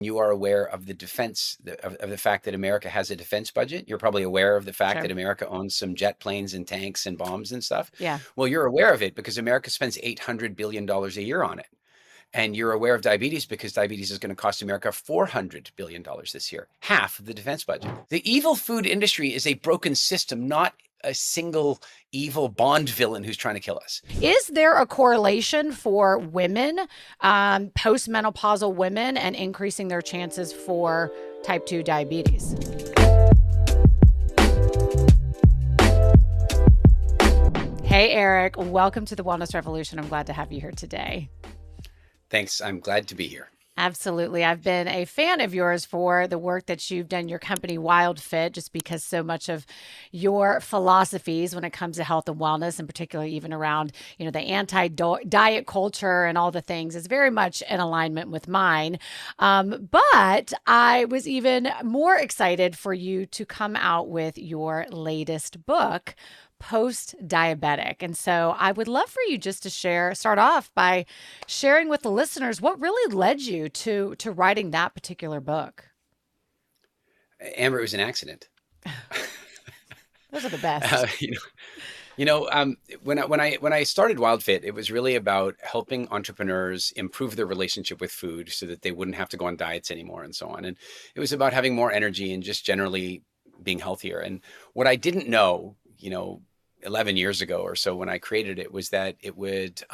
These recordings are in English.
You are aware of the defense of the fact that America has a defense budget. You're probably aware of the fact that Sure. America owns some jet planes and tanks and bombs and stuff. Yeah. Well, you're aware of it because America spends $800 billion a year on it. And you're aware of diabetes because diabetes is going to cost America $400 billion this year, half of the defense budget. The evil food industry is a broken system, not a single evil Bond villain who's trying to kill us. Is there a correlation for women, postmenopausal women, and increasing their chances for type 2 diabetes? Hey, Eric, welcome to the Wellness Revolution. I'm glad to have you here today. Thanks. I'm glad to be here. Absolutely. I've been a fan of yours for the work that you've done, your company Wild Fit, just because so much of your philosophies when it comes to health and wellness, and particularly even around, the anti-diet culture and all the things is very much in alignment with mine. But I was even more excited for you to come out with your latest book, Post-Diabetic. And so I would love for you just to start off by sharing with the listeners what really led you to writing that particular book. Amber, it was an accident. Those are the best. You know, when I started WildFit, it was really about helping entrepreneurs improve their relationship with food so that they wouldn't have to go on diets anymore and so on. And it was about having more energy and just generally being healthier. And what I didn't know, 11 years ago or so when I created it was that it would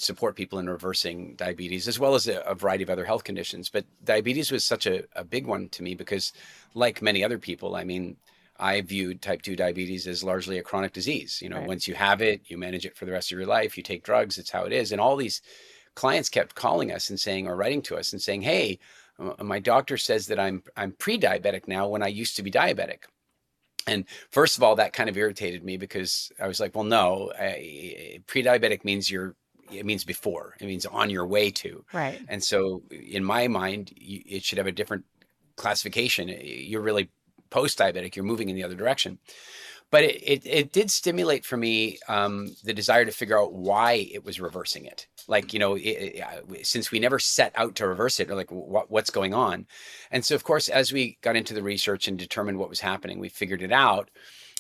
support people in reversing diabetes as well as a variety of other health conditions. But diabetes was such a big one to me because, like many other people, I viewed type 2 diabetes as largely a chronic disease. Right. Once you have it, you manage it for the rest of your life, you take drugs, it's how it is. And all these clients kept calling us and saying, or writing to us and saying, hey, my doctor says that I'm pre-diabetic now when I used to be diabetic. And first of all, that kind of irritated me because I was like, well, no, pre-diabetic means it means before, it means on your way to. Right. And so in my mind, it should have a different classification. You're really post-diabetic, you're moving in the other direction. But it did stimulate for me the desire to figure out why it was reversing it. Like, since we never set out to reverse it, or like what's going on. And so, of course, as we got into the research and determined what was happening, we figured it out.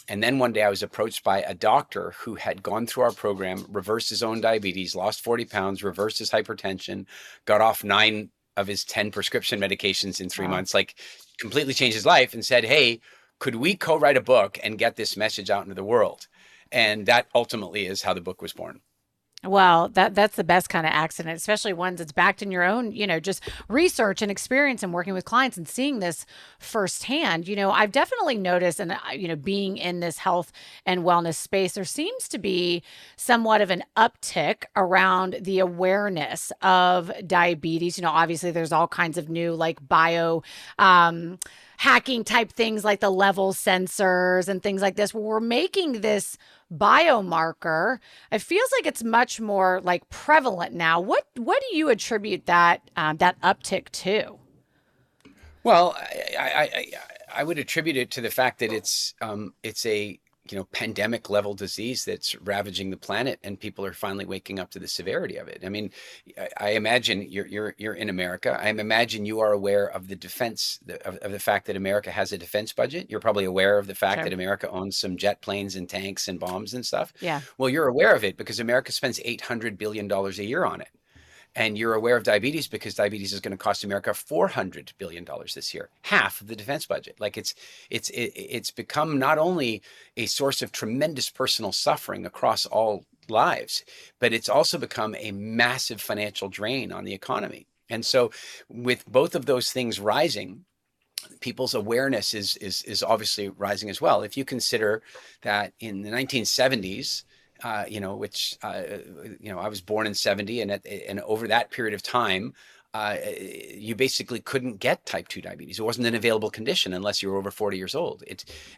And then one day I was approached by a doctor who had gone through our program, reversed his own diabetes, lost 40 pounds, reversed his hypertension, got off 9 of his 10 prescription medications in 3 months, like completely changed his life, and said, hey, could we co-write a book and get this message out into the world? And that ultimately is how the book was born. Well, that's the best kind of accident, especially ones that's backed in your own, just research and experience and working with clients and seeing this firsthand. I've definitely noticed, and being in this health and wellness space, there seems to be somewhat of an uptick around the awareness of diabetes. Obviously there's all kinds of new like hacking type things like the level sensors and things like this, where we're making this biomarker. It feels like it's much more like prevalent now. What do you attribute that uptick to? Well, I would attribute it to the fact that it's a pandemic level disease that's ravaging the planet, and people are finally waking up to the severity of it. I mean, I imagine you're in America. I imagine you are aware of the defense of the fact that America has a defense budget. You're probably aware of the fact Sure. that America owns some jet planes and tanks and bombs and stuff. Yeah. Well, you're aware of it because America spends $800 billion a year on it. And you're aware of diabetes because diabetes is going to cost America $400 billion this year, half of the defense budget. Like it's become not only a source of tremendous personal suffering across all lives, but it's also become a massive financial drain on the economy. And so with both of those things rising, people's awareness is obviously rising as well. If you consider that in the 1970s, I was born in 70, and over that period of time, you basically couldn't get type 2 diabetes. It wasn't an available condition unless you were over 40 years old.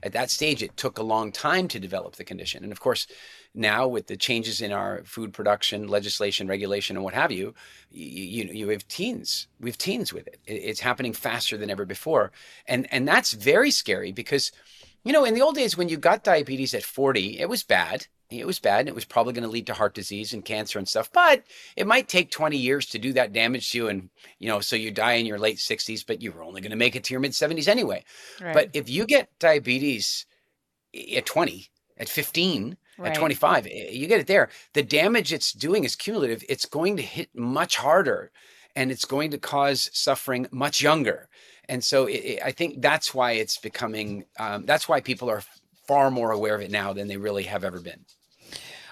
At that stage, it took a long time to develop the condition. And of course, now with the changes in our food production, legislation, regulation, and what have you, you have teens. We have teens with it. It's happening faster than ever before. And that's very scary because, in the old days when you got diabetes at 40, it was bad. It was bad, and it was probably going to lead to heart disease and cancer and stuff. But it might take 20 years to do that damage to you, and so you die in your late 60s, but you were only going to make it to your mid 70s anyway. But Right. if you get diabetes at 20, at 15, at Right. 25, you get it there. The damage it's doing is cumulative. It's going to hit much harder, and it's going to cause suffering much younger. And so I think that's why it's becoming, that's why people are far more aware of it now than they really have ever been.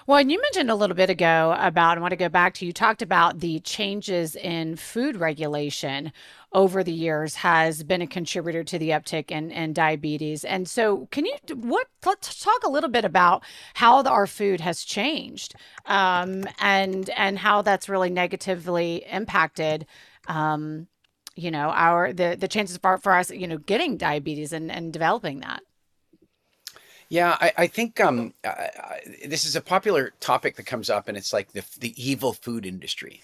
Well, and you mentioned a little bit ago about, I want to go back to, you talked about the changes in food regulation over the years has been a contributor to the uptick in diabetes. And so let's talk a little bit about how our food has changed, and how that's really negatively impacted, the chances for us, getting diabetes and developing that. Yeah, I think this is a popular topic that comes up, and it's like the evil food industry.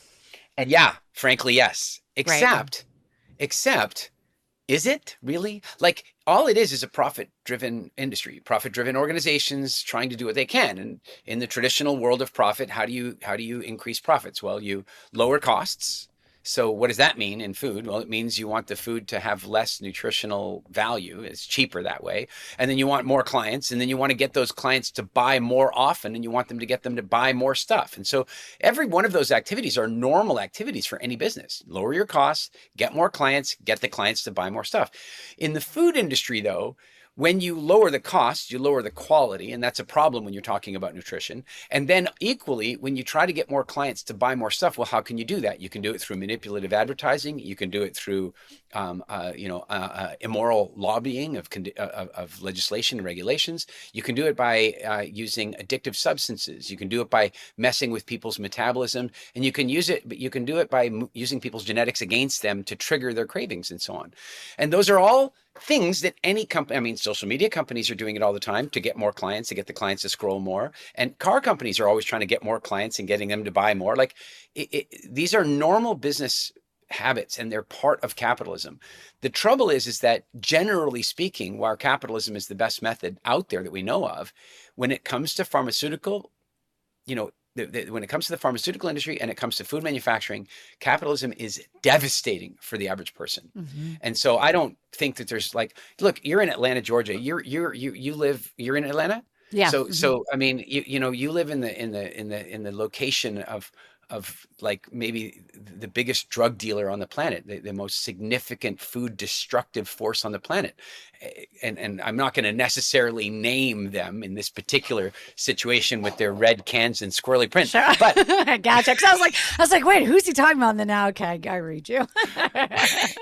And yeah, frankly, yes. Right. Except, is it really? Like, all it is a profit-driven industry, profit-driven organizations trying to do what they can. And in the traditional world of profit, how do you increase profits? Well, you lower costs. So what does that mean in food? Well, it means you want the food to have less nutritional value. It's cheaper that way. And then you want more clients, and then you want to get those clients to buy more often, and you want them to get them to buy more stuff. And so every one of those activities are normal activities for any business. Lower your costs, get more clients, get the clients to buy more stuff. In the food industry, though, when you lower the cost, you lower the quality, and that's a problem when you're talking about nutrition. And then equally, when you try to get more clients to buy more stuff, well, how can you do that? You can do it through manipulative advertising. You can do it through, immoral lobbying of legislation and regulations. You can do it by using addictive substances. You can do it by messing with people's metabolism, and you can do it by using people's genetics against them to trigger their cravings and so on. And those are all things that any company, I mean, social media companies are doing it all the time to get more clients, to get the clients to scroll more. And car companies are always trying to get more clients and getting them to buy more. Like, these are normal business habits, and they're part of capitalism. The trouble is that generally speaking, while capitalism is the best method out there that we know of, when it comes to pharmaceutical, you know, when it comes to the pharmaceutical industry and it comes to food manufacturing, capitalism is devastating for the average person. Hmm. And so I don't think that there's like, look, you're in Atlanta, Georgia. You're in Atlanta. Yeah. Hmm. So I mean, you live in the location of like maybe the biggest drug dealer on the planet, the most significant food destructive force on the planet. And I'm not going to necessarily name them in this particular situation with their red cans and squirrely print, Sure. but I gotcha. 'Cause I was like, wait, who's he talking about? And then now, okay, I read you. I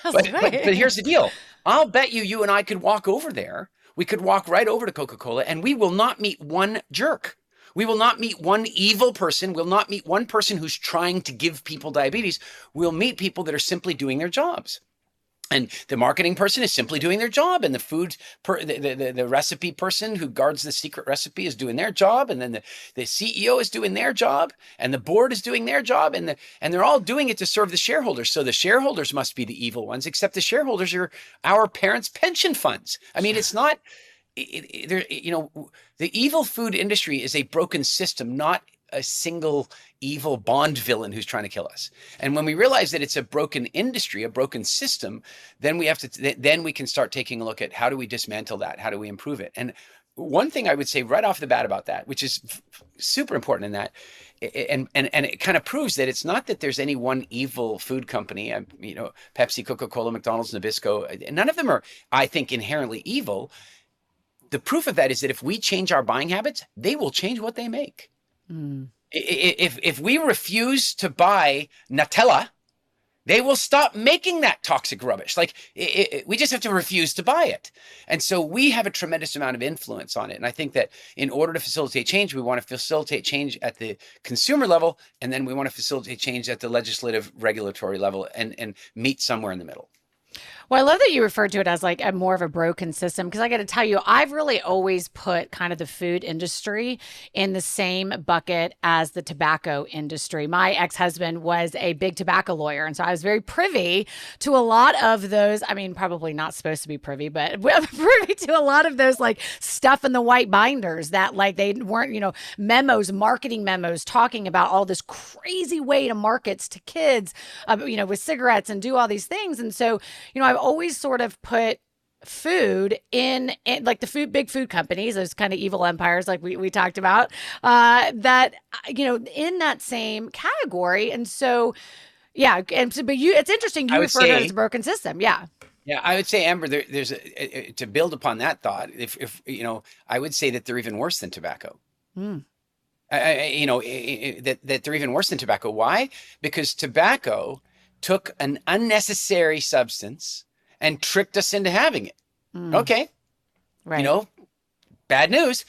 was but like, but wait. here's the deal. I'll bet you and I could walk over there. We could walk right over to Coca-Cola, and we will not meet one jerk. We will not meet one evil person. We'll not meet one person who's trying to give people diabetes. We'll meet people that are simply doing their jobs. And the marketing person is simply doing their job, and the recipe person who guards the secret recipe is doing their job, and then the CEO is doing their job, and the board is doing their job, and they're all doing it to serve the shareholders. So the shareholders must be the evil ones, except the shareholders are our parents' pension funds. I mean, it's not. The evil food industry is a broken system, not a single evil Bond villain who's trying to kill us. And when we realize that it's a broken industry, a broken system, then we can start taking a look at how do we dismantle that? How do we improve it? And one thing I would say right off the bat about that, which is super important in that, and it kind of proves that it's not that there's any one evil food company, Pepsi, Coca-Cola, McDonald's, Nabisco, none of them are, I think, inherently evil. The proof of that is that if we change our buying habits, they will change what they make. Mm. If we refuse to buy Nutella, they will stop making that toxic rubbish. Like, we just have to refuse to buy it. And so we have a tremendous amount of influence on it. And I think that in order to facilitate change, we want to facilitate change at the consumer level, and then we want to facilitate change at the legislative regulatory level, and meet somewhere in the middle. Well, I love that you referred to it as like a more of a broken system because I got to tell you, I've really always put kind of the food industry in the same bucket as the tobacco industry. My ex husband was a big tobacco lawyer. And so I was very privy to a lot of those. I mean, probably not supposed to be privy, but privy to a lot of those like stuff in the white binders that like they weren't, memos, marketing memos talking about all this crazy way to markets to kids, with cigarettes and do all these things. And so, I've always sort of put food in like the big food companies, those kind of evil empires like we talked about, that in that same category. And so yeah, and so, but it's interesting I you would refer to it as a say, broken system. Yeah. yeah, I would say, Amber, to build upon that thought, if I would say that they're even worse than tobacco. Mm. That they're even worse than tobacco. Why? Because tobacco took an unnecessary substance and tricked us into having it. Mm. Okay, you Right. know, bad news.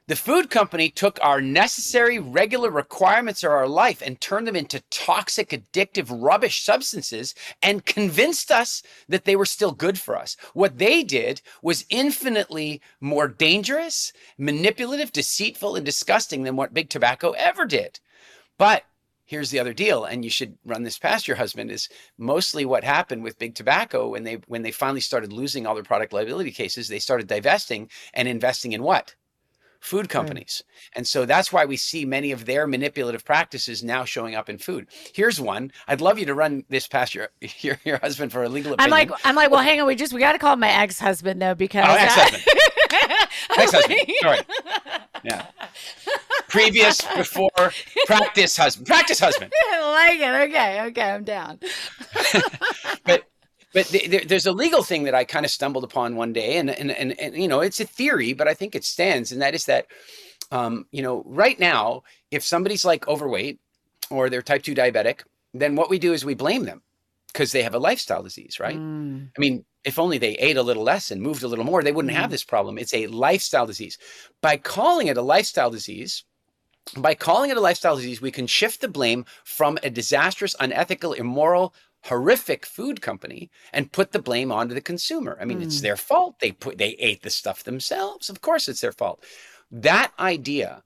The food company took our necessary regular requirements of our life and turned them into toxic, addictive, rubbish substances and convinced us that they were still good for us. What they did was infinitely more dangerous, manipulative, deceitful, and disgusting than what big tobacco ever did. But here's the other deal, and you should run this past your husband, is mostly what happened with big tobacco when they finally started losing all their product liability cases, they started divesting and investing in what? Food Food. companies. And so that's why we see many of their manipulative practices now showing up in food. Here's one. I'd love you to run this past your husband for a legal opinion. I'm like, well, hang on, we got to call my ex-husband though, Oh, because ex-husband. Ex-husband. like, Sorry. Yeah. Previous, before, practice husband. Practice husband. I like it. Okay, I'm down. But there's a legal thing that I kind of stumbled upon one day, and it's a theory, but I think it stands, and that is that right now, if somebody's like overweight or they're type 2 diabetic, then what we do is we blame them because they have a lifestyle disease, right? Mm. I mean, if only they ate a little less and moved a little more, they wouldn't have Mm. this problem. It's a lifestyle disease. By calling it a lifestyle disease, we can shift the blame from a disastrous, unethical, immoral, horrific food company and put the blame onto the consumer. I mean, it's Mm. their fault. They ate the stuff themselves. Of course, it's their fault. That idea,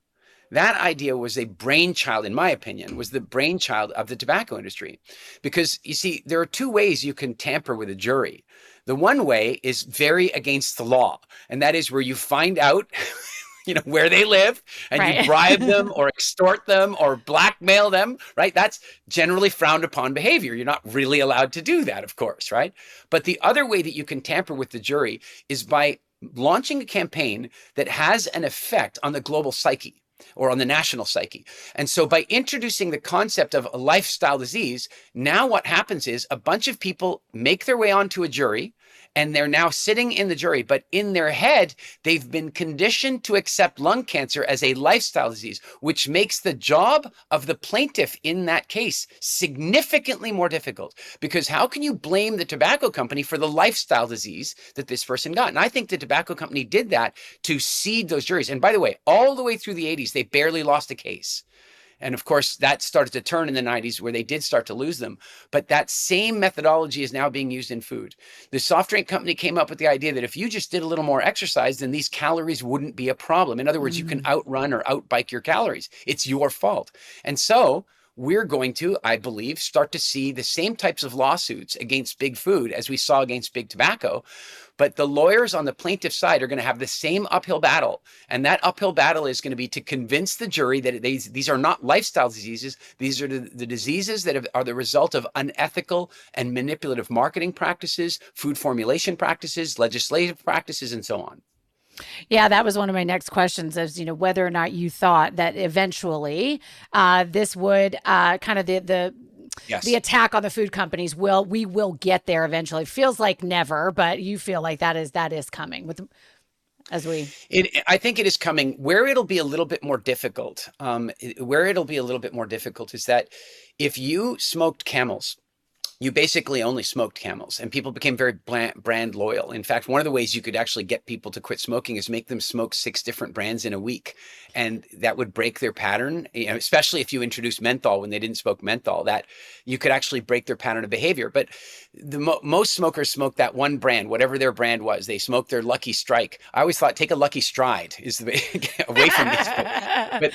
that idea was a brainchild, in my opinion, was the brainchild of the tobacco industry. Because you see, there are two ways you can tamper with a jury. The one way is very against the law, and that is where you find out where they live and you Right. bribe them or extort them or blackmail them, right? That's generally frowned upon behavior. You're not really allowed to do that, of course, right? But the other way that you can tamper with the jury is by launching a campaign that has an effect on the global psyche or on the national psyche. And so by introducing the concept of a lifestyle disease, now what happens is a bunch of people make their way onto a jury and they're now sitting in the jury, but in their head, they've been conditioned to accept lung cancer as a lifestyle disease, which makes the job of the plaintiff in that case significantly more difficult. Because how can you blame the tobacco company for the lifestyle disease that this person got? And I think the tobacco company did that to seed those juries. And by the way, all the way through the 80s, they barely lost a case. And of course, that started to turn in the 90s where they did start to lose them. But that same methodology is now being used in food. The soft drink company came up with the idea that if you just did a little more exercise, then these calories wouldn't be a problem. In other words, you can Mm. outrun or outbike your calories. It's your fault. And so we're going to, I believe, start to see the same types of lawsuits against big food as we saw against big tobacco. But the lawyers on the plaintiff side are going to have the same uphill battle. And that uphill battle is going to be to convince the jury that these are not lifestyle diseases. These are the diseases that are the result of unethical and manipulative marketing practices, food formulation practices, legislative practices, and so on. Yeah, that was one of my next questions is, whether or not you thought that eventually this would kind of the Yes. attack on the food companies we will get there eventually. Feels like never, but you feel like that is coming with as we I think it is coming. Where it'll be a little bit more difficult, is that if you smoked camels, you basically only smoked camels, and people became very brand loyal. In fact, one of the ways you could actually get people to quit smoking is make them smoke 6 different brands in a week. and that would break their pattern, especially if you introduce menthol when they didn't smoke menthol, that you could actually break their pattern of behavior. But most smokers smoke that one brand, whatever their brand was. They smoked their Lucky Strike. I always thought take a Lucky Stride is the away from this. But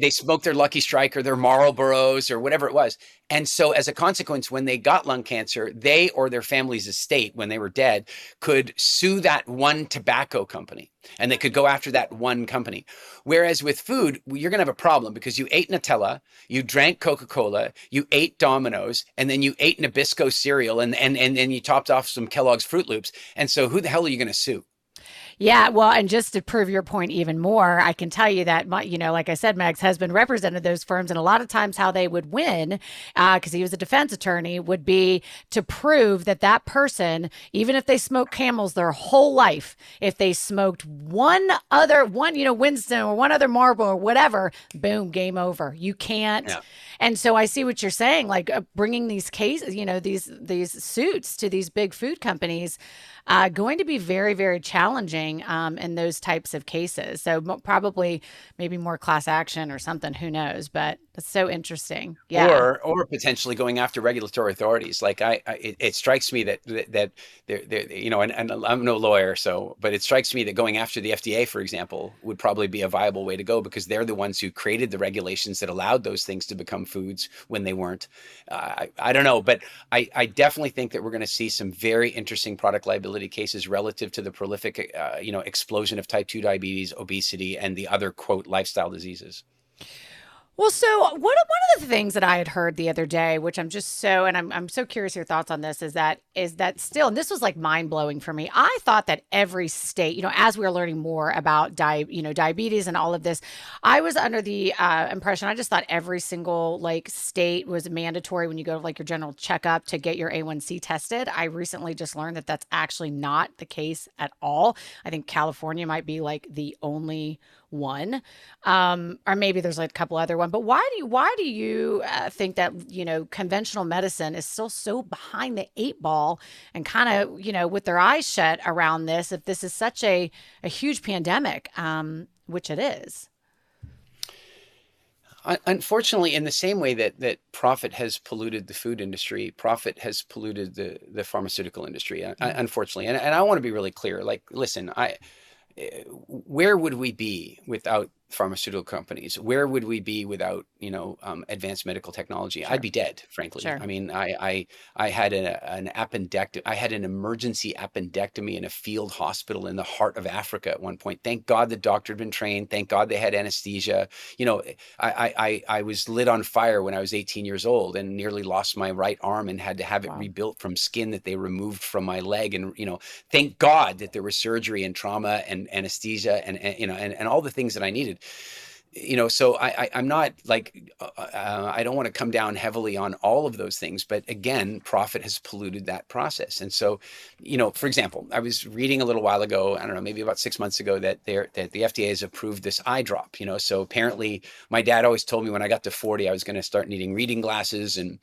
they smoked their Lucky Strike or their Marlboros or whatever it was. And so as a consequence, when they got lung cancer, they or their family's estate, when they were dead, could sue that one tobacco company. And they could go after that one company. Whereas with food, you're going to have a problem because you ate Nutella, you drank Coca-Cola, you ate Domino's, and then you ate Nabisco cereal, and you topped off some Kellogg's Fruit Loops. And so who the hell are you going to sue? Yeah, well, and just to prove your point even more, I can tell you that like I said, my ex-husband represented those firms, and a lot of times how they would win, because he was a defense attorney, would be to prove that that person, even if they smoked Camels their whole life, if they smoked one, Winston or one other Marlboro or whatever, boom, game over. You can't. Yeah. And so I see what you're saying, like bringing these cases, these suits to these big food companies, going to be very, very challenging in those types of cases. So probably maybe more class action or something, who knows, but that's so interesting. Yeah. Or potentially going after regulatory authorities. Like it strikes me that they're, and I'm no lawyer, but it strikes me that going after the FDA, for example, would probably be a viable way to go, because they're the ones who created the regulations that allowed those things to become foods when they weren't. I don't know, but I definitely think that we're going to see some very interesting product liability cases relative to the prolific, explosion of type 2 diabetes, obesity, and the other, quote, lifestyle diseases. Well, so one of the things that I had heard the other day, which I'm so curious your thoughts on this, is that still, and this was like mind blowing for me. I thought that every state, as we were learning more about diabetes and all of this, I was under the impression, I just thought every single state was mandatory when you go to your general checkup to get your A1C tested. I recently just learned that that's actually not the case at all. I think California might be the only one, or maybe there's a couple other ones. But why do you think that conventional medicine is still so behind the eight ball and kind of with their eyes shut around this, if this is such a huge pandemic, which it is? Unfortunately, in the same way that profit has polluted the food industry, profit has polluted the pharmaceutical industry. Unfortunately, and I want to be really clear. Listen, where would we be without pharmaceutical companies? Where would we be without advanced medical technology? Sure. I'd be dead, frankly. Sure. I mean, I had an appendectomy. I had an emergency appendectomy in a field hospital in the heart of Africa at one point. Thank God the doctor had been trained. Thank God they had anesthesia. I was lit on fire when I was 18 years old and nearly lost my right arm and had to have it rebuilt from skin that they removed from my leg. And thank God that there was surgery and trauma and anesthesia and all the things that I needed. So I'm not I don't want to come down heavily on all of those things, but again, profit has polluted that process. And so, for example, I was reading a little while ago, I don't know, maybe about 6 months ago, that the FDA has approved this eye drop. So apparently, my dad always told me when I got to 40, I was going to start needing reading glasses, and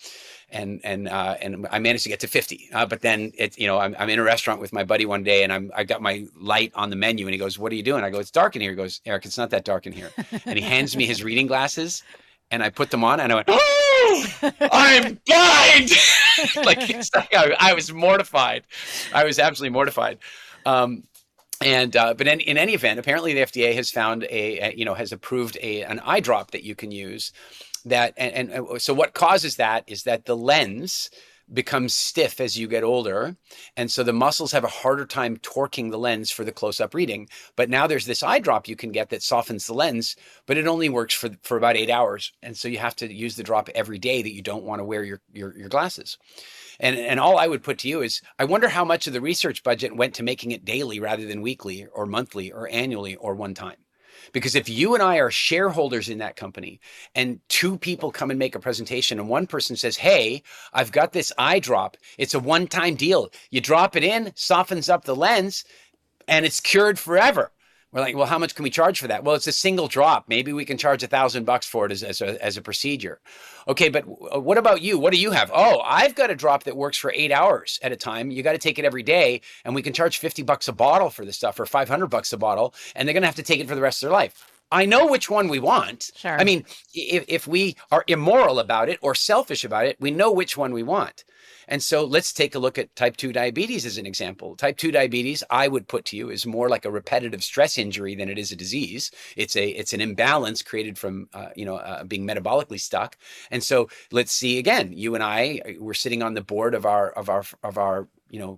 I managed to get to 50. But then I'm in a restaurant with my buddy one day, and I got my light on the menu, and he goes, "What are you doing?" I go, "It's dark in here." He goes, "Eric, it's not that dark in here." And he hands me his reading glasses, and I put them on, and I went, "Oh, I'm blind!" I was mortified. I was absolutely mortified. But in any event, apparently the FDA has found has approved an eye drop that you can use. That and so what causes that is that the lens becomes stiff as you get older, and so the muscles have a harder time torquing the lens for the close-up reading. But now there's this eye drop you can get that softens the lens, but it only works for about 8 hours, and so you have to use the drop every day that you don't want to wear your glasses. And all I would put to you is, I wonder how much of the research budget went to making it daily rather than weekly or monthly or annually or one time. Because if you and I are shareholders in that company and two people come and make a presentation and one person says, "Hey, I've got this eye drop. It's a one-time deal. You drop it in, softens up the lens, and it's cured forever." We're like, "Well, how much can we charge for that?" "Well, it's a single drop. Maybe we can charge $1,000 for it as a procedure." "Okay, but what about you? What do you have?" "Oh, I've got a drop that works for 8 hours at a time. You got to take it every day, and we can charge $50 a bottle for this stuff, or $500 a bottle, and they're going to have to take it for the rest of their life." I know which one we want. I Sure. mean, if we are immoral about it or selfish about it, we know which one we want. And so let's take a look at type 2 diabetes as an example. Type 2 diabetes, I would put to you, is more like a repetitive stress injury than it is a disease. It's an imbalance created from being metabolically stuck. And so let's see again. You and I, we're sitting on the board of our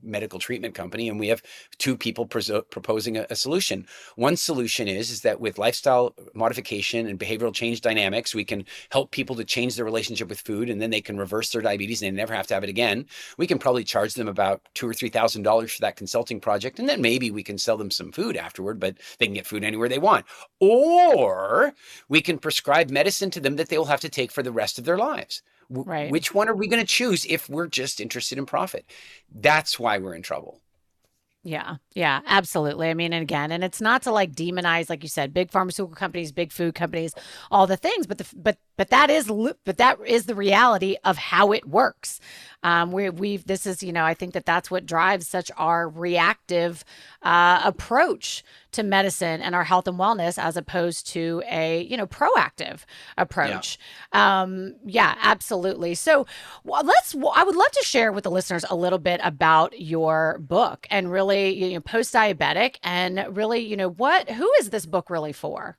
medical treatment company, and we have two people proposing a solution. One solution is that with lifestyle modification and behavioral change dynamics, we can help people to change their relationship with food, and then they can reverse their diabetes and they never have to have it again. We can probably charge them about $2,000 or $3,000 for that consulting project, and then maybe we can sell them some food afterward, but they can get food anywhere they want. Or we can prescribe medicine to them that they will have to take for the rest of their lives. Right. Which one are we going to choose if we're just interested in profit? That's why we're in trouble. Yeah, yeah, absolutely. I mean, and again, and it's not to like demonize, like you said, big pharmaceutical companies, big food companies, all the things, but that is the reality of how it works. We've this is I think that's what drives such our reactive approach to medicine and our health and wellness as opposed to a proactive Yeah. approach. Yeah, absolutely. So I would love to share with the listeners a little bit about your book and really, post-diabetic, and really, who is this book really for?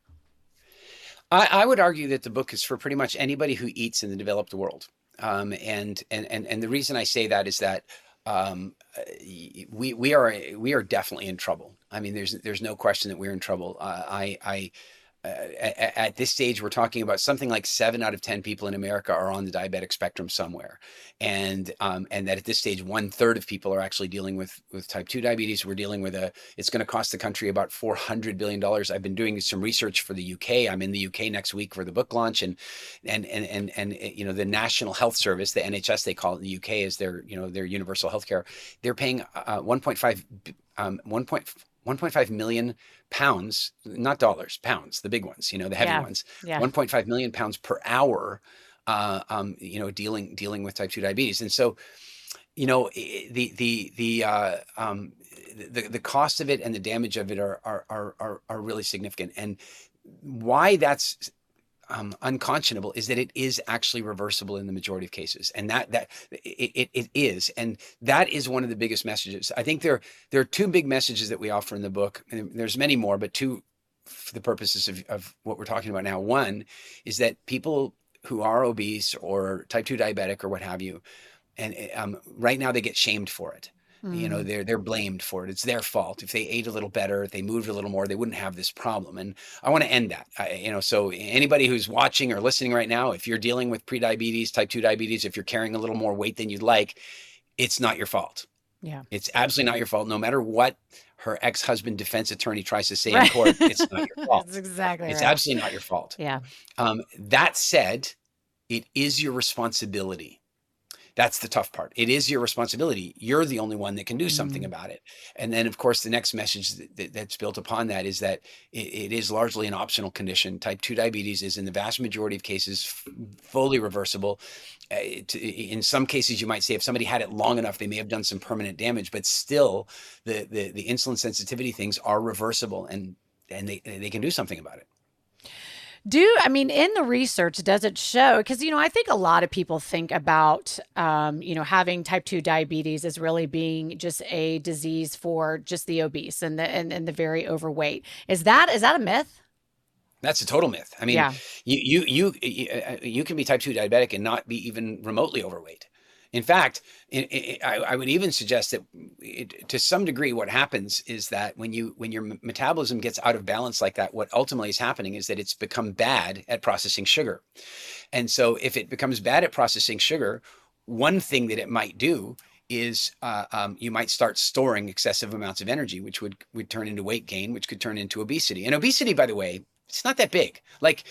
I would argue that the book is for pretty much anybody who eats in the developed world. And the reason I say that is that um, we are definitely in trouble. I mean, there's no question that we're in trouble. At this stage, we're talking about something like 7 out of 10 people in America are on the diabetic spectrum somewhere, and that at this stage, 1/3 of people are actually dealing with type 2 diabetes. We're dealing with it's going to cost the country about $400 billion. I've been doing some research for the UK. I'm in the UK next week for the book launch, and the National Health Service, the NHS they call it in the UK, is their universal healthcare. They're paying 1.5 million pounds, not dollars, pounds, the big ones, the heavy Yeah, ones, yeah, 1.5 million pounds per hour, dealing with type 2 diabetes. And so, the cost of it and the damage of it are really significant. And why that's unconscionable is that it is actually reversible in the majority of cases, and it is, and that is one of the biggest messages. I think there are two big messages that we offer in the book, and there's many more, but two for the purposes of what we're talking about now. One is that people who are obese or type 2 diabetic or what have you, and right now they get shamed for it. mm, They're blamed for it. It's their fault. If they ate a little better, if they moved a little more, they wouldn't have this problem. And I want to end that. So anybody who's watching or listening right now, if you're dealing with prediabetes, type 2 diabetes, if you're carrying a little more weight than you'd like, it's not your fault. yeah. It's absolutely not your fault. No matter what her ex-husband defense attorney tries to say in Right. court, it's not your That's fault. exactly It's right. absolutely not your fault. Yeah. That said, it is your responsibility. That's the tough part. It is your responsibility. You're the only one that can do something Mm. about it. And then, of course, the next message that's built upon that is that it is largely an optional condition. Type 2 diabetes is, in the vast majority of cases, fully reversible. In some cases, you might say if somebody had it long enough, they may have done some permanent damage, but still, the insulin sensitivity things are reversible, and they can do something about it. I mean, in the research, does it show? Because, I think a lot of people think about, having type 2 diabetes as really being just a disease for just the obese and and the very overweight. Is that a myth? That's a total myth. I mean, Yeah. you can be type 2 diabetic and not be even remotely overweight. In fact, I would even suggest that to some degree, what happens is that when your metabolism gets out of balance like that, what ultimately is happening is that it's become bad at processing sugar. And so if it becomes bad at processing sugar, one thing that it might do is you might start storing excessive amounts of energy, which would turn into weight gain, which could turn into obesity. And obesity, by the way, it's not that big. Like,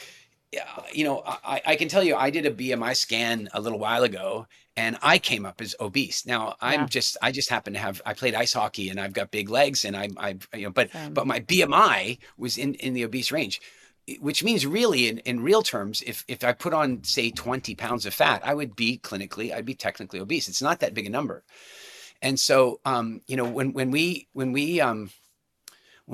I can tell you, I did a BMI scan a little while ago, and I came up as obese. Now, Yeah. I just happen to I played ice hockey, and I've got big legs, and but Same. my BMI was in the obese range, which means really in real terms, if I put on, say, 20 pounds of fat, I'd be technically obese. It's not that big a number. And so, when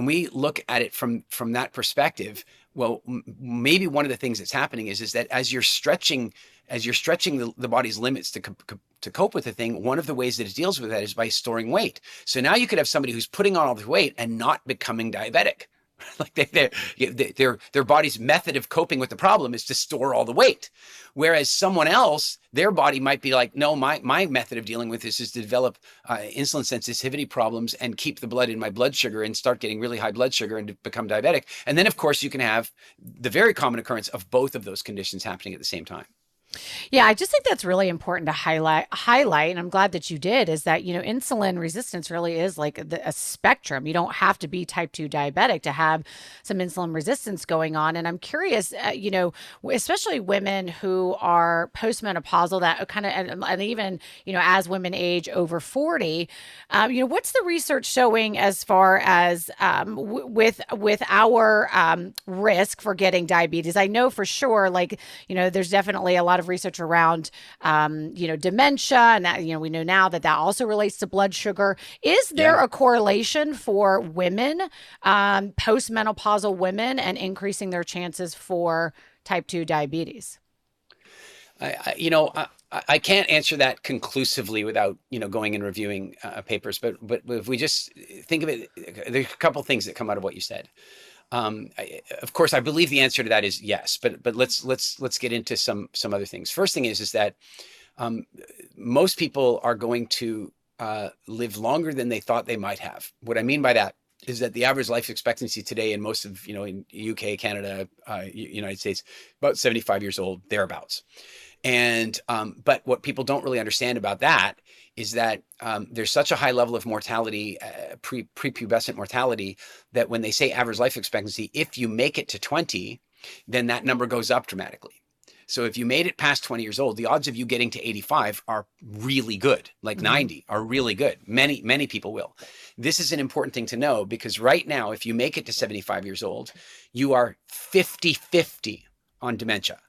we look at it from that perspective, Well, maybe one of the things that's happening is that as you're stretching the body's limits to cope with the thing, one of the ways that it deals with that is by storing weight. So now you could have somebody who's putting on all the weight and not becoming diabetic. Like their body's method of coping with the problem is to store all the weight. Whereas someone else, their body might be like, no, my method of dealing with this is to develop insulin sensitivity problems and keep the blood in my blood sugar and start getting really high blood sugar and become diabetic. And then, of course, you can have the very common occurrence of both of those conditions happening at the same time. Yeah, I just think that's really important to highlight, and I'm glad that you did, is that, insulin resistance really is like a spectrum. You don't have to be type 2 diabetic to have some insulin resistance going on. And I'm curious, especially women who are postmenopausal, that kind of, and even, as women age over 40, what's the research showing as far as with our risk for getting diabetes? I know for sure, like, there's definitely a lot of research around, dementia, and that, we know now that that also relates to blood sugar. Is there Yeah. a correlation for women, postmenopausal women, and increasing their chances for type 2 diabetes? I can't answer that conclusively without going and reviewing papers. But if we just think of it, there's a couple things that come out of what you said. Of course, I believe the answer to that is yes. But let's get into some other things. First thing is that um, most people are going to live longer than they thought they might have. What I mean by that is that the average life expectancy today in most of in UK, Canada, United States, about 75 years old, thereabouts. And but what people don't really understand about that is that there's such a high level of mortality, prepubescent mortality, that when they say average life expectancy, if you make it to 20, then that number goes up dramatically. So if you made it past 20 years old, the odds of you getting to 85 are really good, like Hmm. 90 are really good. Many people will. This is an important thing to know because right now, if you make it to 75 years old, you are 50-50 on dementia.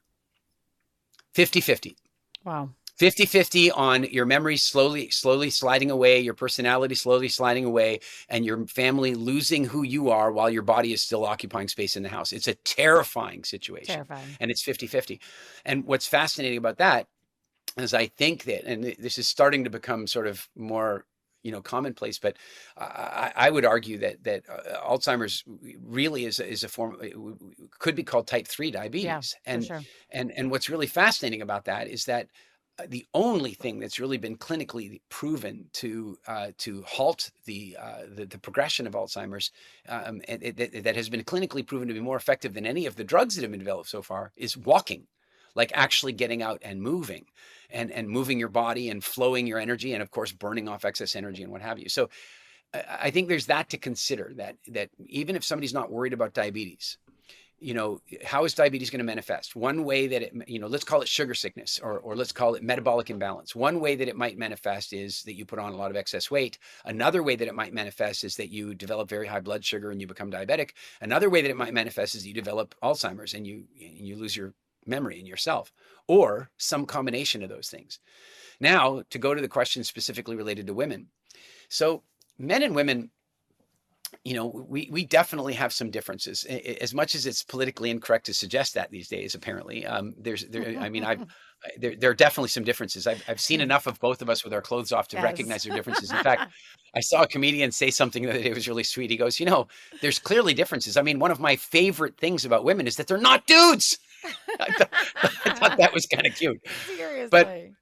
50-50. Wow. 50-50 on your memory slowly sliding away, your personality slowly sliding away, and your family losing who you are while your body is still occupying space in the house. It's a terrifying situation, Terrifying. and it's 50-50. And what's fascinating about that is I think that, and this is starting to become sort of more commonplace, but I would argue that Alzheimer's really is a form, could be called type 3 Yeah, diabetes. for And sure. what's really fascinating about that is that the only thing that's really been clinically proven to halt the progression of Alzheimer's, that has been clinically proven to be more effective than any of the drugs that have been developed so far, is walking, like actually getting out and moving, and moving your body and flowing your energy, and of course burning off excess energy and what have you. So I think there's that to consider, that even if somebody's not worried about diabetes, how is diabetes going to manifest? One way that let's call it sugar sickness, or let's call it metabolic imbalance. One way that it might manifest is that you put on a lot of excess weight. Another way that it might manifest is that you develop very high blood sugar and you become diabetic. Another way that it might manifest is that you develop Alzheimer's and you lose your memory and yourself, or some combination of those things. Now, to go to the question specifically related to women. So men and women, we definitely have some differences. As much as it's politically incorrect to suggest that these days, apparently, I mean, there are definitely some differences. I've seen enough of both of us with our clothes off to Yes. recognize their differences. In fact, I saw a comedian say something the other day. It was really sweet. He goes, there's clearly differences. I mean, one of my favorite things about women is that they're not dudes. I thought, I thought that was kind of cute. But Seriously.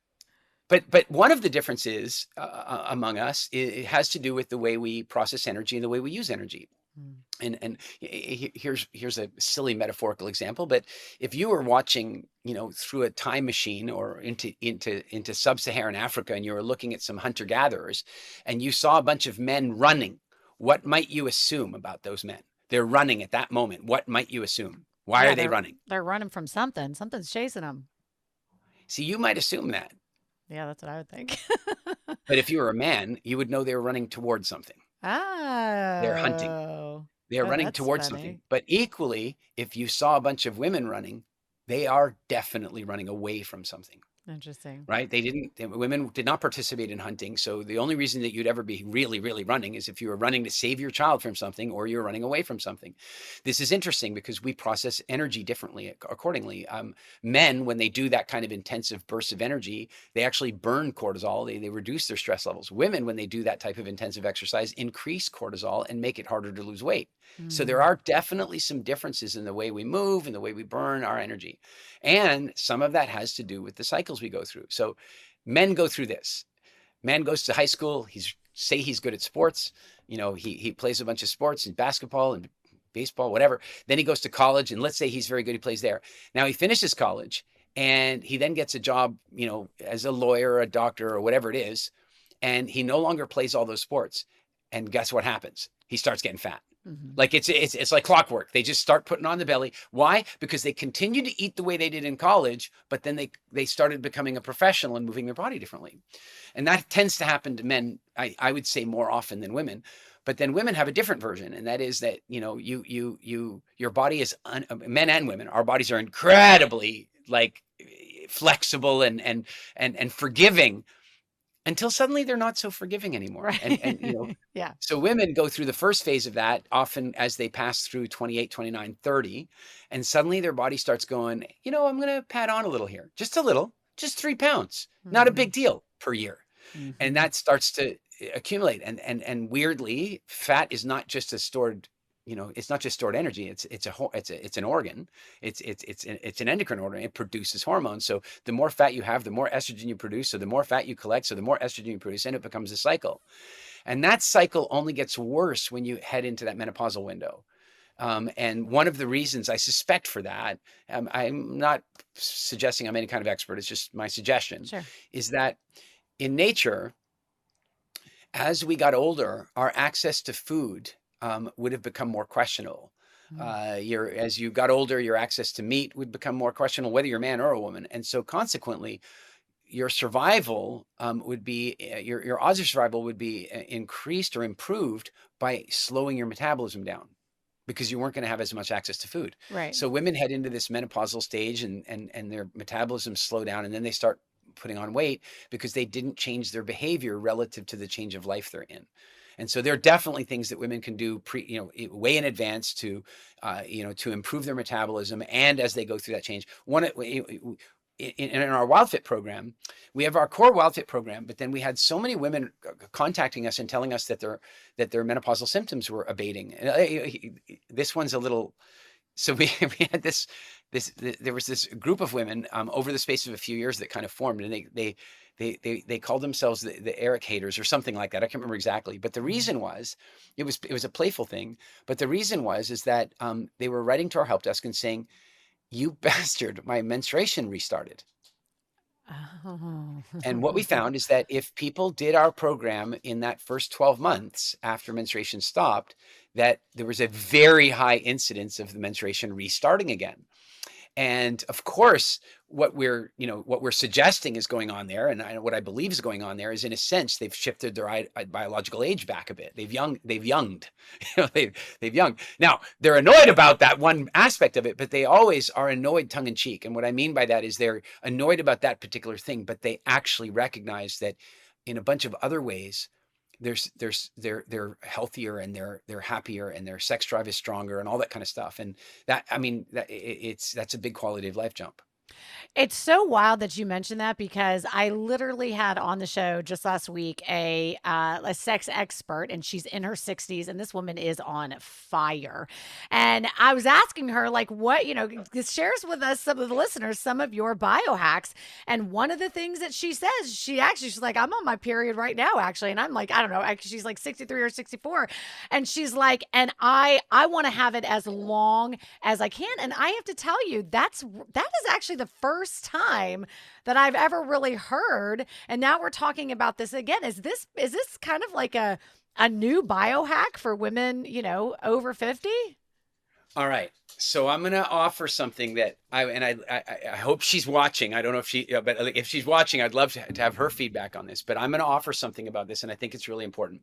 but one of the differences among us, it has to do with the way we process energy and the way we use energy. Mm. And here's a silly metaphorical example, but if you were watching, through a time machine or into sub-Saharan Africa, and you were looking at some hunter-gatherers, and you saw a bunch of men running, what might you assume about those men? They're running at that moment. What might you assume? Why Yeah, are they they're running? they're running from something. Something's chasing them. See, you might assume that, Yeah, that's what I would think. but if you were a man, you would know they were running towards something. They're hunting. Oh. They're Oh, running that's towards something. funny. But equally, if you saw a bunch of women running, they are definitely running away from something. Interesting. right? Women did not participate in hunting. So the only reason that you'd ever be really, really running is if you were running to save your child from something or you're running away from something. This is interesting because we process energy differently accordingly. Men, when they do that kind of intensive burst of energy, they actually burn cortisol. They reduce their stress levels. Women, when they do that type of intensive exercise, increase cortisol and make it harder to lose weight. So there Mm. are definitely some differences in the way we move and the way we burn our energy. And some of that has to do with the cycles we go through. So men go through this. Man goes to high school. He's good at sports. He plays a bunch of sports and basketball and baseball, whatever. Then he goes to college, and let's say he's very good. He plays there. Now he finishes college, and he then gets a job, as a lawyer or a doctor or whatever it is, and he no longer plays all those sports. And guess what happens? He starts getting fat. Hmm. Like it's like clockwork. They just start putting on the belly. Why? Because they continue to eat the way they did in college, but then they started becoming a professional and moving their body differently. And that tends to happen to men, I would say, more often than women. But then women have a different version, and that is that your body is men and women. Our bodies are incredibly like flexible and forgiving until suddenly they're not so forgiving anymore. And Right. Yeah. so women go through the first phase of that often as they pass through 28, 29, 30, and suddenly their body starts going, I'm going to pad on a little here, just a little, just 3 pounds, not a Hmm. big deal per year. And Hmm. that starts to accumulate. And weirdly, fat is not just a stored, it's not just stored energy. It's an organ. It's an endocrine organ. It produces hormones. So the more fat you have, the more estrogen you produce. So the more fat you collect, so the more estrogen you produce, and it becomes a cycle. And that cycle only gets worse when you head into that menopausal window. And one of the reasons I suspect for that, I'm not suggesting I'm any kind of expert, it's just my suggestion, Sure. is that in nature, as we got older, our access to food would have become more questionable. Mm. As you got older, your access to meat would become more questionable, whether you're a man or a woman. And so consequently, your survival would be your odds of survival would be increased or improved by slowing your metabolism down because you weren't going to have as much access to food. Right. So women head into this menopausal stage and their metabolism slow down, and then they start putting on weight because they didn't change their behavior relative to the change of life they're in. And so there are definitely things that women can do way in advance to improve their metabolism and as they go through that change. In our WildFit program, we have our core WildFit program, but then we had so many women contacting us and telling us that their menopausal symptoms were abating. This one's a little. So we had there was this group of women over the space of a few years that kind of formed, and they called themselves the Eric haters or something like that. I can't remember exactly, but the Mhm. reason was it was a playful thing. But the reason is that they were writing to our help desk and saying, "You bastard, my menstruation restarted." Oh. And what we found is that if people did our program in that first 12 months after menstruation stopped, that there was a very high incidence of the menstruation restarting again. And of course, what we're suggesting is going on there, and what I believe is going on there is, in a sense, they've shifted their biological age back a bit. They've younged, they've younged. Now they're annoyed about that one aspect of it, but they always are annoyed tongue in cheek. And what I mean by that is they're annoyed about that particular thing, but they actually recognize that in a bunch of other ways they're healthier and they're happier and their sex drive is stronger and all that kind of stuff. And that, I mean, that's a big quality of life jump. It's so wild that you mentioned that because I literally had on the show just last week a sex expert, and she's in her 60s, and this woman is on fire. And I was asking her, like, what, shares with us, some of the listeners, some of your biohacks. And one of the things that she says, she's like, I'm on my period right now, actually. And I'm like, I don't know, actually, she's like 63 or 64. And she's like, and I want to have it as long as I can. And I have to tell you, that is actually the first time that I've ever really heard. And now we're talking about this again. Is this kind of like a new biohack for women, over 50? All right. So I'm going to offer something that I hope she's watching. I don't know if but if she's watching, I'd love to have her feedback on this, but I'm going to offer something about this. And I think it's really important.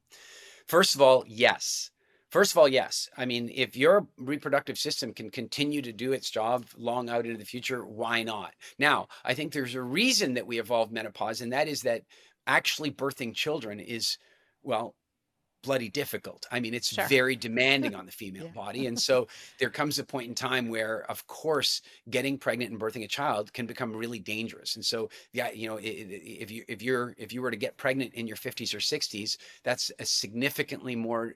First of all, yes, First of all, yes. I mean, if your reproductive system can continue to do its job long out into the future, why not? Now, I think there's a reason that we evolved menopause, and that is that actually birthing children is, well, bloody difficult. I mean, it's Sure. very demanding on the female Yeah. body. And so there comes a point in time where, of course, getting pregnant and birthing a child can become really dangerous. And so, yeah, if you were to get pregnant in your 50s or 60s, that's a significantly more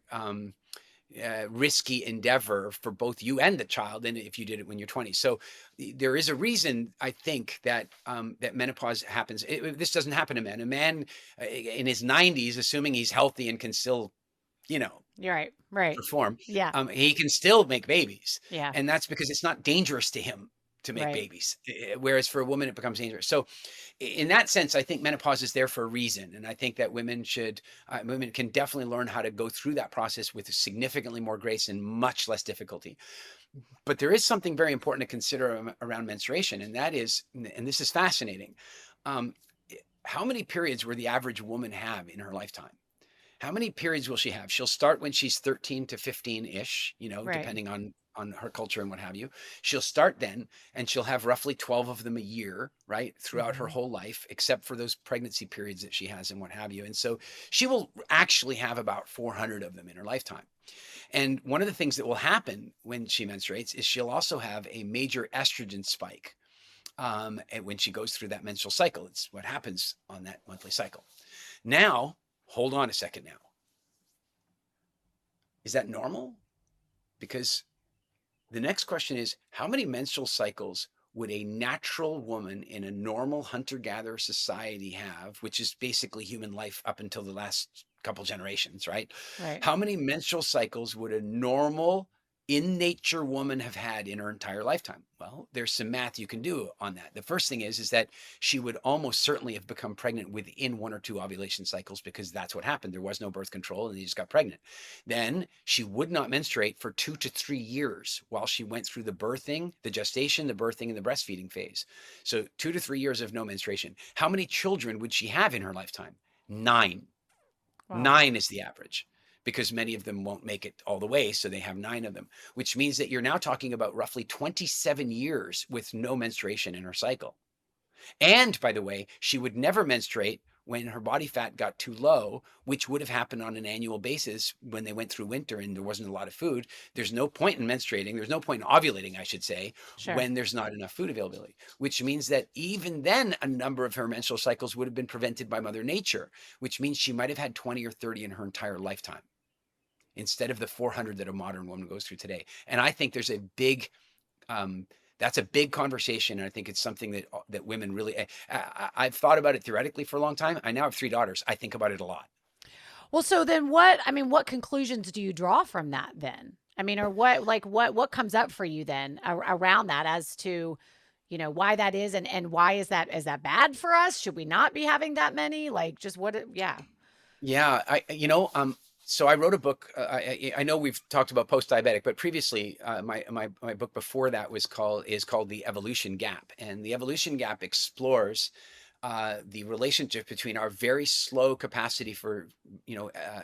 risky endeavor for both you and the child than if you did it when you're 20. So there is a reason, I think, that that menopause happens. This doesn't happen to men. A man in his 90s, assuming he's healthy and can still, you know, You're right. Right. perform, Yeah. he can still make babies, Yeah. and that's because it's not dangerous to him to make Right. babies. Whereas for a woman, it becomes dangerous. So, in that sense, I think menopause is there for a reason, and I think that women can definitely learn how to go through that process with significantly more grace and much less difficulty. But there is something very important to consider around menstruation, and that is, and this is fascinating. Um, how many periods will the average woman have in her lifetime? How many periods will she have? She'll start when she's 13 to 15-ish, Right. depending on her culture and what have you. She'll start then, and she'll have roughly 12 of them a year, right, throughout her Hmm. whole life, except for those pregnancy periods that she has and what have you. And so she will actually have about 400 of them in her lifetime. And one of the things that will happen when she menstruates is she'll also have a major estrogen spike. And when she goes through that menstrual cycle, it's what happens on that monthly cycle. Now, hold on a second now. Is that normal? Because the next question is, how many menstrual cycles would a natural woman in a normal hunter-gatherer society have, which is basically human life up until the last couple generations, right? Right. How many menstrual cycles would a normal in nature woman have had in her entire lifetime? Well, there's some math you can do on that. The first thing is that she would almost certainly have become pregnant within 1 or 2 ovulation cycles, because that's what happened. There was no birth control and they just got pregnant. Then she would not menstruate for 2 to 3 years while she went through the birthing, the gestation, the birthing, and the breastfeeding phase. So 2 to 3 years of no menstruation. How many children would she have in her lifetime? 9. Wow. 9 is the average, because many of them won't make it all the way. So they have 9 of them, which means that you're now talking about roughly 27 years with no menstruation in her cycle. And by the way, she would never menstruate when her body fat got too low, which would have happened on an annual basis when they went through winter and there wasn't a lot of food. There's no point in menstruating. There's no point in ovulating, I should say, Sure. when there's not enough food availability, which means that even then, a number of her menstrual cycles would have been prevented by Mother Nature, which means she might have had 20 or 30 in her entire lifetime instead of the 400 that a modern woman goes through today. And I think there's a big that's a big conversation, and I think it's something that women really. I've thought about it theoretically for a long time. I now have 3 daughters. I think about it a lot. Well, so then what, I mean, what conclusions do you draw from that then? I mean, or what, like, what comes up for you then around that as to, why that is, and why is that bad for us? Should we not be having that many? Like, just yeah. Yeah, so I wrote a book. I know we've talked about post-diabetic, but previously, my book before that is called The Evolution Gap, and The Evolution Gap explores the relationship between our very slow capacity for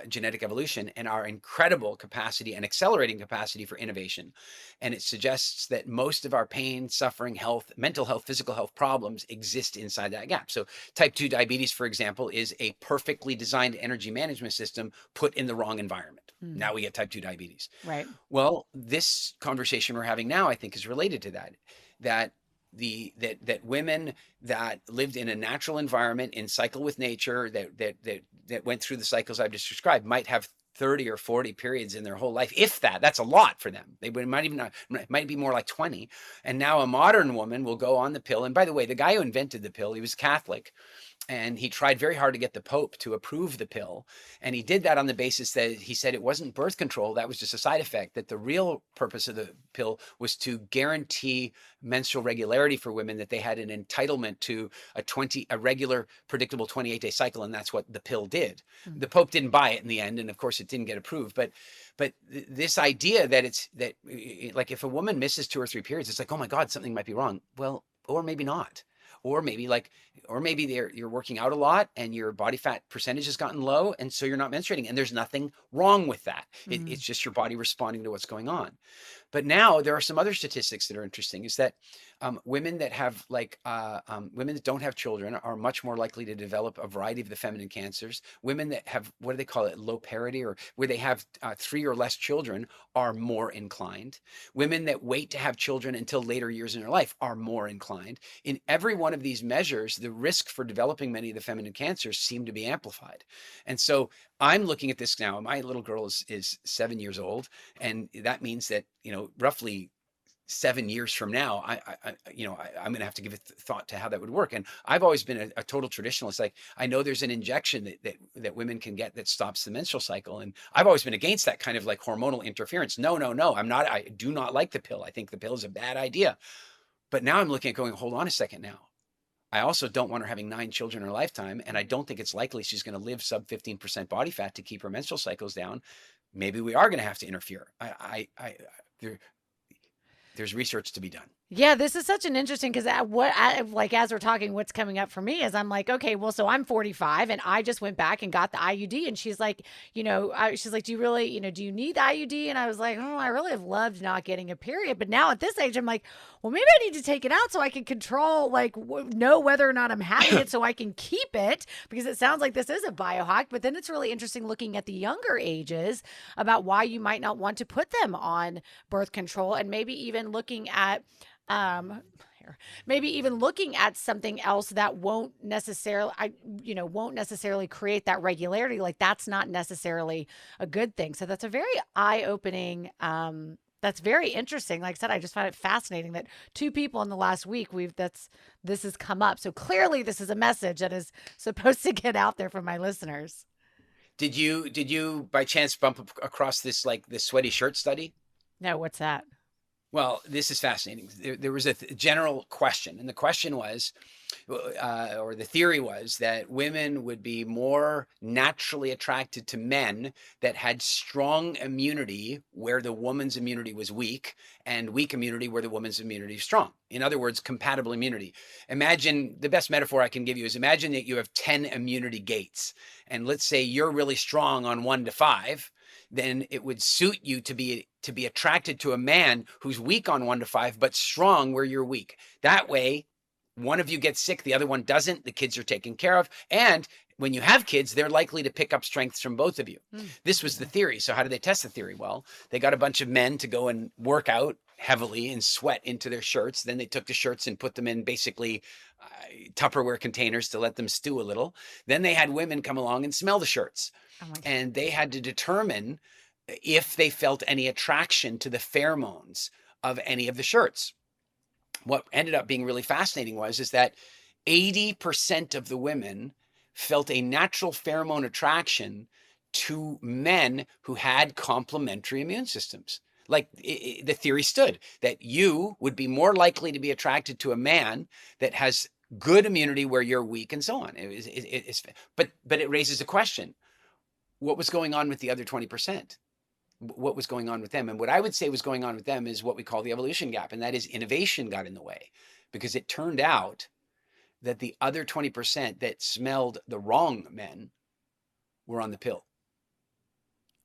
genetic evolution and our incredible capacity and accelerating capacity for innovation. And it suggests that most of our pain, suffering, health, mental health, physical health problems exist inside that gap. So type 2 diabetes, for example, is a perfectly designed energy management system put in the wrong environment. Mm, Now we get type 2 diabetes. right. Well, this conversation we're having now, I think, is related to that. That that women that lived in a natural environment in cycle with nature, that went through the cycles I've just described, might have 30 or 40 periods in their whole life. If that's a lot for them. They might even not, might be more like 20. And now a modern woman will go on the pill. And by the way, the guy who invented the pill, he was Catholic, and he tried very hard to get the Pope to approve the pill. And he did that on the basis that he said it wasn't birth control. That was just a side effect, that the real purpose of the pill was to guarantee menstrual regularity for women, that they had an entitlement to a regular, predictable 28-day cycle. And that's what the pill did. Mm. The Pope didn't buy it in the end. And of course it didn't get approved. But this idea that like if a woman misses 2 or 3 periods, it's like, oh my God, something might be wrong. Well, or maybe not. or maybe like, or maybe you're working out a lot and your body fat percentage has gotten low, and so you're not menstruating, and there's nothing wrong with that. Mm. It's just your body responding to what's going on. But now there are some other statistics that are interesting. Is that women that have women that don't have children are much more likely to develop a variety of the feminine cancers. Women that have, what do they call it, low parity, or where they have 3 or less children, are more inclined. Women that wait to have children until later years in their life are more inclined. In every one of these measures, the risk for developing many of the feminine cancers seem to be amplified. And so I'm looking at this now. My little girl is 7 years old, and that means that, roughly 7 years from now, I'm going to have to give it thought to how that would work. And I've always been a total traditionalist. Like, I know there's an injection that women can get that stops the menstrual cycle, and I've always been against that kind of like hormonal interference. No, no, no, I'm not. I do not like the pill. I think the pill is a bad idea. But now I'm looking at going, hold on a second now. I also don't want her having 9 children in her lifetime, and I don't think it's likely she's going to live sub 15% body fat to keep her menstrual cycles down. Maybe we are going to have to interfere. There's research to be done. Yeah, this is such an interesting, because like, as we're talking, what's coming up for me is I'm like, okay, well, so I'm 45 and I just went back and got the IUD, and she's like, she's like, do you really, do you need the IUD? And I was like, oh, I really have loved not getting a period, but now at this age, I'm like, well, maybe I need to take it out so I can control, like, know whether or not I'm having it, so I can keep it, because it sounds like this is a biohack. But then it's really interesting looking at the younger ages about why you might not want to put them on birth control, and maybe even looking at maybe even looking at something else that won't necessarily create that regularity. Like, that's not necessarily a good thing. So that's a very eye-opening, that's very interesting. Like I said, I just find it fascinating that 2 people in the last week this has come up. So clearly this is a message that is supposed to get out there for my listeners. Did you by chance bump across this, like, the sweaty shirt study? No, what's that? Well, this is fascinating. There was a general question, and the question was, or the theory was, that women would be more naturally attracted to men that had strong immunity where the woman's immunity was weak, and weak immunity where the woman's immunity is strong. In other words, compatible immunity. Imagine, the best metaphor I can give you is, imagine that you have 10 immunity gates, and let's say you're really strong on 1 to 5. Then it would suit you to be attracted to a man who's weak on 1 to 5, but strong where you're weak. That way, one of you gets sick, the other one doesn't. The kids are taken care of. And when you have kids, they're likely to pick up strengths from both of you. This was the theory. So how did they test the theory? Well, they got a bunch of men to go and work out heavily and sweat into their shirts. Then they took the shirts and put them in basically Tupperware containers to let them stew a little. Then they had women come along and smell the shirts. Oh my God. And they had to determine if they felt any attraction to the pheromones of any of the shirts. What ended up being really fascinating is that 80% of the women felt a natural pheromone attraction to men who had complementary immune systems. Like, the theory stood that you would be more likely to be attracted to a man that has good immunity where you're weak, and so on. But it raises a question. What was going on with the other 20%? What was going on with them? And what I would say was going on with them is what we call the evolution gap. And that is, innovation got in the way, because it turned out that the other 20% that smelled the wrong men were on the pill.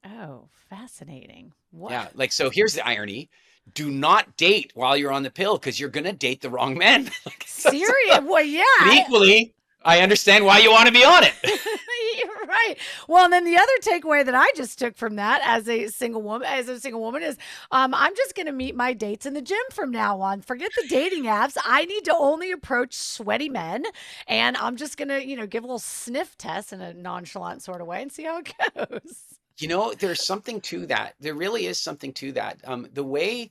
Oh, fascinating. What? Yeah. Like, so here's the irony. Do not date while you're on the pill, because you're going to date the wrong men. Serious? Well, yeah. But equally, I understand why you want to be on it. You're right. Well, and then the other takeaway that I just took from that as a single woman is, I'm just going to meet my dates in the gym from now on. Forget the dating apps. I need to only approach sweaty men, and I'm just going to, give a little sniff test in a nonchalant sort of way and see how it goes. There's something to that. There really is something to that. The way,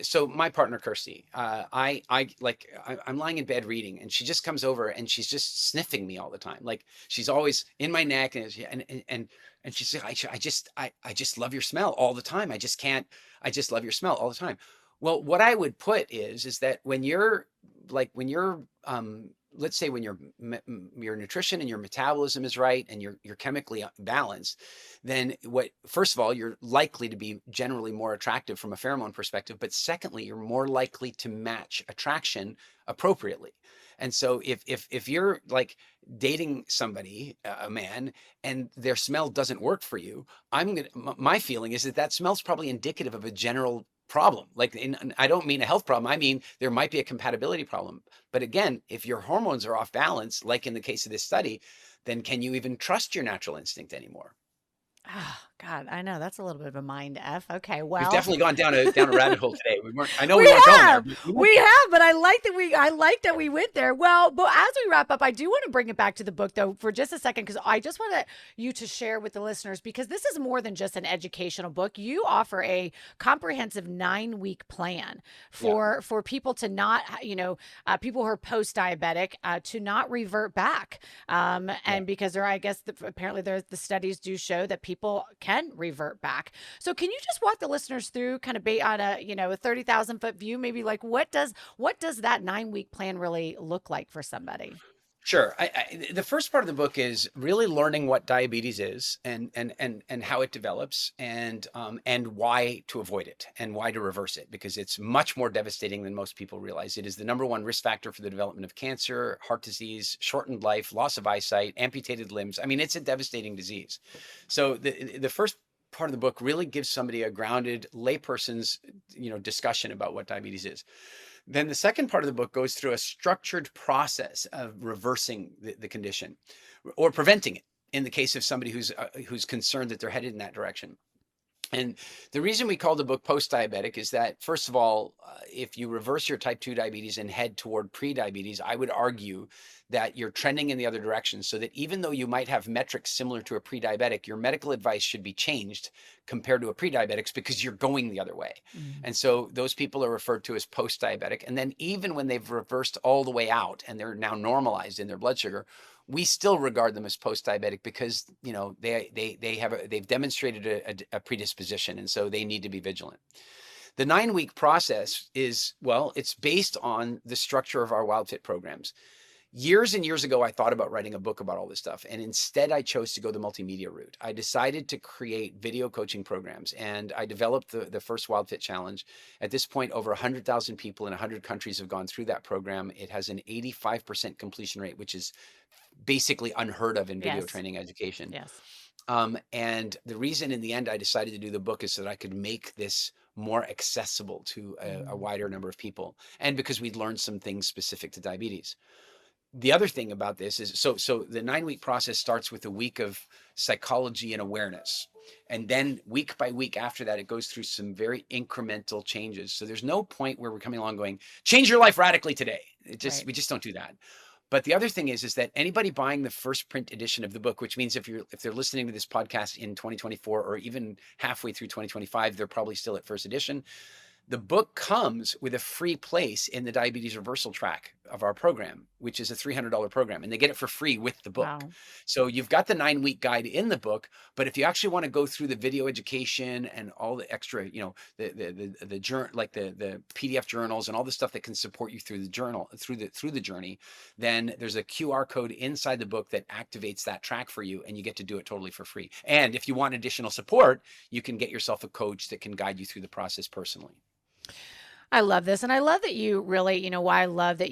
so my partner, Kirsty, I'm lying in bed reading, and she just comes over and she's just sniffing me all the time. Like, she's always in my neck, and she's like, I just love your smell all the time. I just love your smell all the time. Well, what I would put is that when you're let's say when your nutrition and your metabolism is right and you're chemically balanced, then first of all, you're likely to be generally more attractive from a pheromone perspective, but secondly, you're more likely to match attraction appropriately. And so if you're like dating somebody, a man, and their smell doesn't work for you, my feeling is that that smell's probably indicative of a general problem. Like, I don't mean a health problem. I mean, there might be a compatibility problem. But again, if your hormones are off balance, like in the case of this study, then can you even trust your natural instinct anymore? Oh, God, I know that's a little bit of a mind F. Okay, We've well, definitely gone down a rabbit hole today. I know we we weren't going there, have, but we have, but I like that we went there. Well, but as we wrap up, I do want to bring it back to the book though for just a second because I just want you to share with the listeners because this is more than just an educational book. You offer a comprehensive 9-week plan yeah, for people to not, people who are post-diabetic to not revert back, yeah. and because there, I guess, apparently there's the studies do show that people can revert back. So can you just walk the listeners through kind of on a 30,000 foot view, maybe like what does that 9-week plan really look like for somebody? Sure. The first part of the book is really learning what diabetes is and how it develops and why to avoid it and why to reverse it because it's much more devastating than most people realize. It is the number one risk factor for the development of cancer, heart disease, shortened life, loss of eyesight, amputated limbs. I mean, it's a devastating disease. So the first part of the book really gives somebody a grounded layperson's discussion about what diabetes is. Then the second part of the book goes through a structured process of reversing the condition or preventing it in the case of somebody who's concerned that they're headed in that direction. And the reason we call the book Post-Diabetic is that, first of all, if you reverse your type 2 diabetes and head toward pre-diabetes, I would argue that you're trending in the other direction so that even though you might have metrics similar to a pre-diabetic, your medical advice should be changed compared to a pre-diabetics because you're going the other way. Mm. And so those people are referred to as post-diabetic. And then even when they've reversed all the way out and they're now normalized in their blood sugar, we still regard them as post-diabetic because they've demonstrated a predisposition, and so they need to be vigilant. The 9-week process is, well, it's based on the structure of our WildFit programs. Years and years ago, I thought about writing a book about all this stuff, and instead I chose to go the multimedia route. I decided to create video coaching programs, and I developed the first WildFit Challenge. At this point, over 100,000 people in 100 countries have gone through that program. It has an 85% completion rate, which is basically unheard of in video Yes. training education. Yes. And the reason in the end I decided to do the book is so that I could make this more accessible to a Mm. wider number of people, and because we'd learned some things specific to diabetes. The other thing about this is so the 9-week process starts with a week of psychology and awareness. And then week by week after that, it goes through some very incremental changes. So there's no point where we're coming along going, change your life radically today. Right. We just don't do that. But the other thing is that anybody buying the first print edition of the book, which means if they're listening to this podcast in 2024 or even halfway through 2025, they're probably still at first edition. The book comes with a free place in the diabetes reversal track of our program, which is a $300 program, and they get it for free with the book. Wow. So you've got the 9-week guide in the book, but if you actually want to go through the video education and all the extra, the journal, like the PDF journals and all the stuff that can support you through the journal, through the journey, then there's a QR code inside the book that activates that track for you, and you get to do it totally for free. And if you want additional support, you can get yourself a coach that can guide you through the process personally. I love this. And I love that you really, why I love that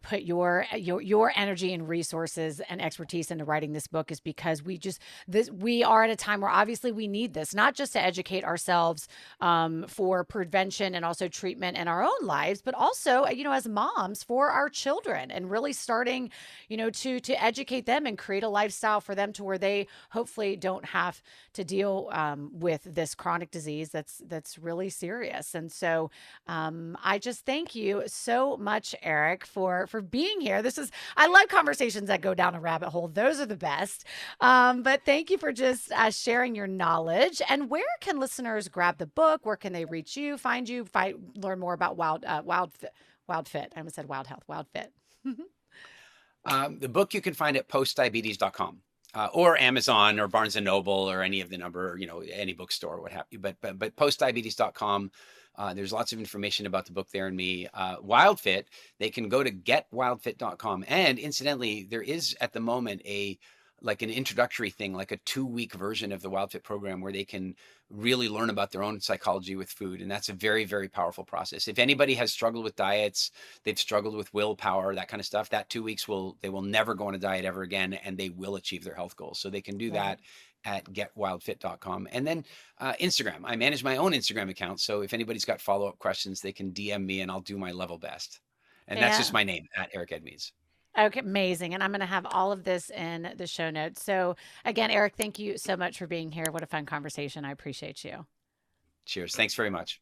put your energy and resources and expertise into writing this book is because we are at a time where obviously we need this, not just to educate ourselves for prevention and also treatment in our own lives, but also, as moms for our children and really starting, to educate them and create a lifestyle for them to where they hopefully don't have to deal with this chronic disease that's really serious. And so, I just thank you so much, Eric, for being here. I love conversations that go down a rabbit hole. Those are the best. But thank you for just sharing your knowledge. And where can listeners grab the book? Where can they reach you, find you, learn more about Wild Fit? I almost said Wild Health, Wild Fit. The book you can find at postdiabetes.com. or Amazon or Barnes and Noble or any of the number, any bookstore or what have you. But postdiabetes.com. There's lots of information about the book there and me. WildFit, they can go to getwildfit.com. And incidentally, there is at the moment like an introductory thing, like a 2-week version of the WildFit program where they can really learn about their own psychology with food. And that's a very, very powerful process. If anybody has struggled with diets, they've struggled with willpower, that kind of stuff, that 2 weeks they will never go on a diet ever again, and they will achieve their health goals. So they can do Right. that at getwildfit.com. And then Instagram. I manage my own Instagram account. So if anybody's got follow-up questions, they can DM me and I'll do my level best. And that's just And my name, at Eric Edmeades. okay, amazing. And I'm going to have all of this in the show notes. So, again, Eric, thank you so much for being here. What a fun conversation. I appreciate you. Cheers. Thanks very much.